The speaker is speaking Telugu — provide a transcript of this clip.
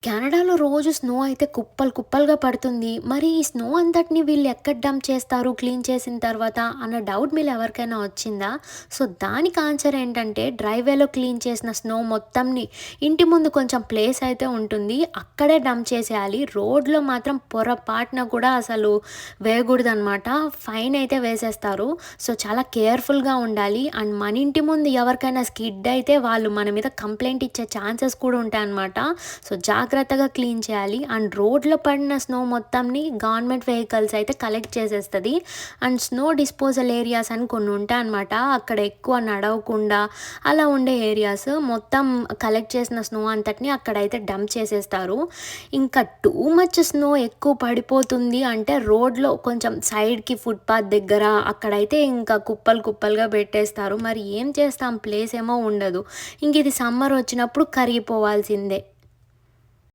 కెనడాలో రోజు స్నో అయితే కుప్పలు కుప్పలుగా పడుతుంది. మరి ఈ స్నో అంతటిని వీళ్ళు ఎక్కడ డంప్ చేస్తారు క్లీన్ చేసిన తర్వాత అన్న డౌట్ మీలో ఎవరికైనా వచ్చిందా? సో, దానికి ఆన్సర్ ఏంటంటే డ్రైవేలో క్లీన్ చేసిన స్నో మొత్తంని ఇంటి ముందు కొంచెం ప్లేస్ అయితే ఉంటుంది. అక్కడే డంప్ చేసేయాలి. రోడ్‌లో మాత్రం పొరపాటున కూడా అసలు వేయకూడదనమాట. ఫైన్ అయితే వేసేస్తారు. సో, చాలా కేర్‌ఫుల్‌గా ఉండాలి. అండ్ మన ఇంటి ముందు ఎవరికైనా స్కిడ్ అయితే వాళ్ళు మన మీద కంప్లెయింట్ ఇచ్చే ఛాన్సెస్ కూడా ఉంటాయన్నమాట. సో, జాగ్రత్తగా క్లీన్ చేయాలి. అండ్ రోడ్లో పడిన స్నో మొత్తంని గవర్నమెంట్ వెహికల్స్ అయితే కలెక్ట్ చేసేస్తది. అండ్ స్నో డిస్పోజల్ ఏరియాస్ అని కొన్ని ఉంటాయన్నమాట. అక్కడ ఎక్కువ నడవకుండా అలా ఉండే ఏరియాస్ మొత్తం కలెక్ట్ చేసిన స్నో అంతటిని అక్కడైతే డంప్ చేసేస్తారు. ఇంకా టూ మచ్ స్నో ఎక్కువ పడిపోతుంది అంటే రోడ్లో కొంచెం సైడ్‌కి ఫుట్‌పాత్ దగ్గర అక్కడైతే ఇంకా కుప్పలు కుప్పలుగా పెట్టేస్తారు. మరి ఏం చేస్తాం, ప్లేస్ ఏమో ఉండదు. ఇంక ఇది సమ్మర్ వచ్చినప్పుడు కరిగిపోవాల్సిందే.